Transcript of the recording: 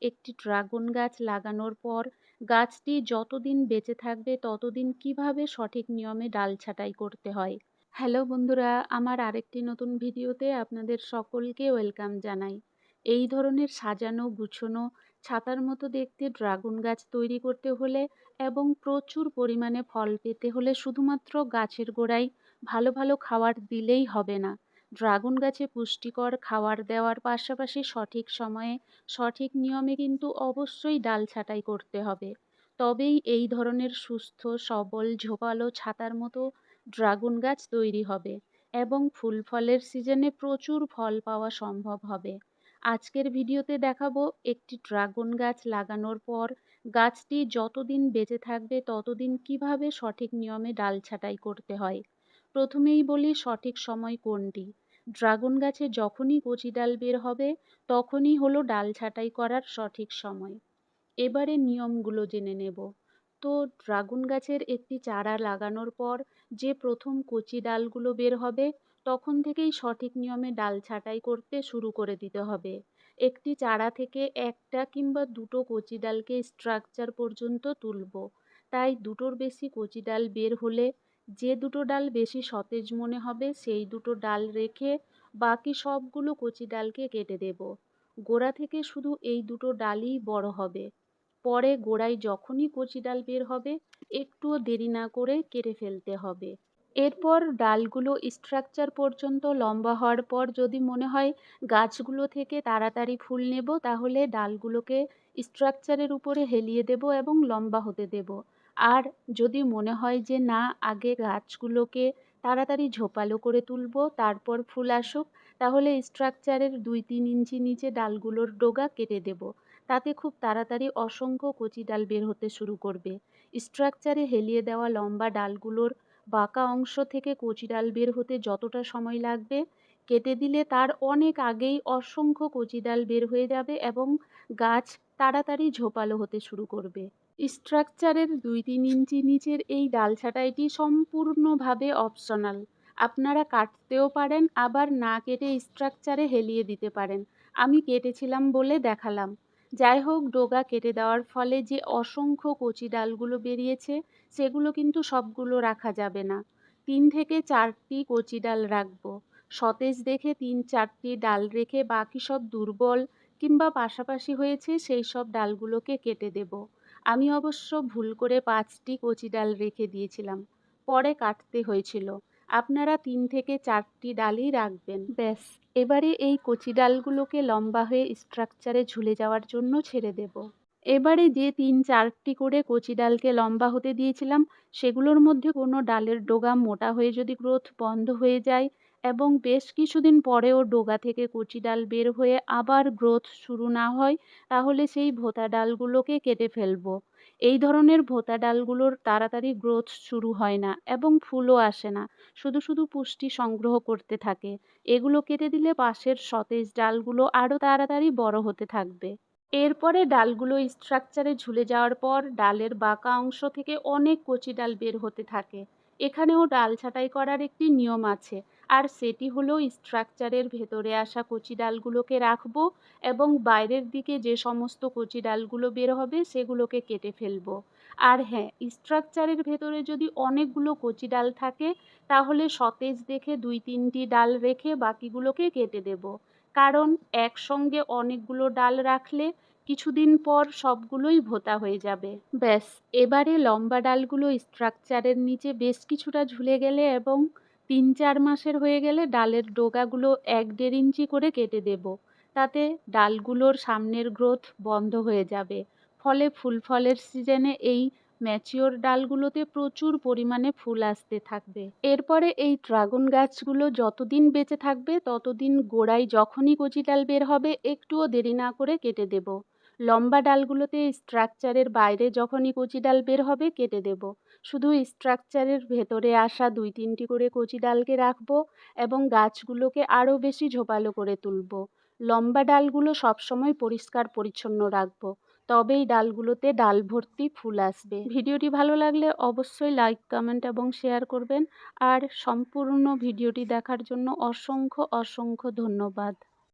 একটি ড্রাগন গাছ লাগানোর পর গাছটি যতদিন বেঁচে থাকবে ততদিন কিভাবে সঠিক নিয়মে ডাল ছাঁটাই করতে হয়। হ্যালো বন্ধুরা, আমার আরেকটি নতুন ভিডিওতে আপনাদের সকলকে ওয়েলকাম জানাই। এই ধরনের সাজানো গুছানো ছাতার মতো দেখতে ড্রাগন গাছ তৈরি করতে হলে এবং প্রচুর পরিমাণে ফল পেতে হলে শুধুমাত্র গাছের গোড়ায় ভালো ভালো খাবার দিলেই হবে না। ড্রাগন গাছে পুষ্টিকর খাবার দেওয়ার পাশাপাশি সঠিক সময়ে সঠিক নিয়মে কিন্তু অবশ্যই ডাল ছাঁটাই করতে হবে। তবেই এই ধরনের সুস্থ সবল ঝোপালো ছাতার মতো ড্রাগন গাছ তৈরি হবে এবং ফুল ফলের সিজনে প্রচুর ফল পাওয়া সম্ভব হবে। আজকের ভিডিওতে দেখাবো একটি ড্রাগন গাছ লাগানোর পর গাছটি যতদিন বেঁচে থাকবে ততদিন কিভাবে সঠিক নিয়মে ডাল ছাঁটাই করতে হয়। প্রথমেই বলি সঠিক সময় কোনটি। ড্রাগন গাছে যখনই কচি ডাল বের হবে তখনই হলো ডাল ছাঁটাই করার সঠিক সময়। এবারে নিয়মগুলো জেনে নেব। তো ড্রাগন গাছের একটি চারা লাগানোর পর যে প্রথম কচি ডালগুলো বের হবে তখন থেকেই সঠিক নিয়মে ডাল ছাঁটাই করতে শুরু করে দিতে হবে। একটি চারা থেকে একটা কিংবা দুটো কচি ডালকে স্ট্রাকচার পর্যন্ত তুলব। তাই দুটোর বেশি কচি ডাল বের হলে যে দুটো ডাল বেশি সতেজ মনে হবে সেই দুটো ডাল রেখে বাকি সবগুলো কচি ডালকে কেটে দেব। গোড়া থেকে শুধু এই দুটো ডালই বড় হবে। পরে গোড়ায় যখনই কচি ডাল বের হবে একটুও দেরি না করে কেটে ফেলতে হবে। এরপর ডালগুলো স্ট্রাকচার পর্যন্ত লম্বা হওয়ার পর যদি মনে হয় গাছগুলো থেকে তাড়াতাড়ি ফুল নেব তাহলে ডালগুলোকে স্ট্রাকচারের উপরে হেলিয়ে দেব এবং লম্বা হতে দেব। আর যদি মনে হয় যে না, আগে গাছগুলোকে তাড়াতাড়ি ঝোপালো করে তুলব তারপর ফুল আসুক, তাহলে স্ট্রাকচারের 2-3 ইঞ্চি নিচে ডালগুলোর ডগা কেটে দেব। তাতে খুব তাড়াতাড়ি অসংখ্য কচি ডাল বের হতে শুরু করবে। স্ট্রাকচারে হেলিয়ে দেওয়া লম্বা ডালগুলোর বাঁকা অংশ থেকে কচি ডাল বের হতে যতটা সময় লাগবে কেটে দিলে তার অনেক আগেই অসংখ্য কচি ডাল বের হয়ে যাবে এবং গাছ তাড়াতাড়ি ঝোপালো হতে শুরু করবে। স্ট্রাকচারের 2-3 ইঞ্চি নিচের এই ডাল ছাঁটাইটি সম্পূর্ণভাবে অপশনাল। আপনারা কাটতেও পারেন, আবার না কেটে স্ট্রাকচারে হেলিয়ে দিতে পারেন। আমি কেটেছিলাম বলে দেখালাম। যাই হোক, ডগা কেটে দেওয়ার ফলে যে অসংখ্য কচি ডালগুলো বেরিয়েছে সেগুলো কিন্তু সবগুলো রাখা যাবে না। 3 থেকে 4টি কচি ডাল রাখবো। সতেজ দেখে 3-4টি ডাল রেখে বাকি সব দুর্বল কিংবা পাশাপাশি হয়েছে সেই সব ডালগুলোকে কেটে দেব। আমি অবশ্য ভুল করে 5টি কচি ডাল রেখে দিয়েছিলাম, পরে কাটতে হয়েছিল। আপনারা 3 থেকে 4টি ডালই রাখবেন। ব্যাস, এবারে এই কচি ডালগুলোকে লম্বা হয়ে স্ট্রাকচারে ঝুলে যাওয়ার জন্য ছেড়ে দেব। এবারে যে 3-4টি করে কচি ডালকে লম্বা হতে দিয়েছিলাম সেগুলোর মধ্যে কোনো ডালের ডগা মোটা হয়ে যদি গ্রোথ বন্ধ হয়ে যায় এবং বেশ কিছুদিন পরেও ডগা থেকে কচি ডাল বের হয়ে আবার গ্রোথ শুরু না হয় তাহলে সেই ভোঁতা ডালগুলোকে কেটে ফেলবো। এই ধরনের ভোঁতা ডালগুলোর তাড়াতাড়ি গ্রোথ শুরু হয় না এবং ফুলও আসে না, শুধু শুধু পুষ্টি সংগ্রহ করতে থাকে। এগুলো কেটে দিলে পাশের সতেজ ডালগুলো আরও তাড়াতাড়ি বড় হতে থাকবে। এরপরে ডালগুলো স্ট্রাকচারে ঝুলে যাওয়ার পর ডালের বাঁকা অংশ থেকে অনেক কচি ডাল বের হতে থাকে। এখানেও ডাল ছাঁটাই করার একটি নিয়ম আছে, আর সেটি হলো স্ট্রাকচারের ভেতরে আসা কচি ডালগুলোকে রাখবো এবং বাইরের দিকে যে সমস্ত কচি ডালগুলো বের হবে সেগুলোকে কেটে ফেলবো। আর হ্যাঁ, স্ট্রাকচারের ভেতরে যদি অনেকগুলো কচি ডাল থাকে তাহলে সতেজ দেখে 2-3টি ডাল রেখে বাকিগুলোকে কেটে দেব। কারণ একসঙ্গে অনেকগুলো ডাল রাখলে কিছুদিন পর সবগুলোই ভোঁতা হয়ে যাবে। ব্যাস, এবারে লম্বা ডালগুলো স্ট্রাকচারের নিচে বেশ কিছুটা ঝুলে গেলে এবং 3-4 মাসের হয়ে গেলে ডালের ডগাগুলো 1-1.5 ইঞ্চি করে কেটে দেব। তাতে ডালগুলোর সামনের গ্রোথ বন্ধ হয়ে যাবে। ফলে ফুল ফলের সিজনে এই ম্যাচিওর ডালগুলোতে প্রচুর পরিমাণে ফুল আসতে থাকবে। এরপরে এই ড্রাগন গাছগুলো যতদিন বেঁচে থাকবে ততদিন গোড়ায় যখনই কচি ডাল বের হবে একটুও দেরি না করে কেটে দেব। লম্বা ডালগুলোতে স্ট্রাকচারের বাইরে যখনই কচি ডাল বের হবে কেটে দেব। শুধু স্ট্রাকচারের ভেতরে আসা 2-3টি করে কচি ডালকে রাখবো এবং গাছগুলোকে আরও বেশি ঝোপালো করে তুলব। লম্বা ডালগুলো সবসময় পরিষ্কার পরিচ্ছন্ন রাখবো, তবেই ডালগুলোতে ডাল ভর্তি ফুল আসবে। ভিডিওটি ভালো লাগলে অবশ্যই লাইক, কমেন্ট এবং শেয়ার করবেন। আর সম্পূর্ণ ভিডিওটি দেখার জন্য অসংখ্য অসংখ্য ধন্যবাদ।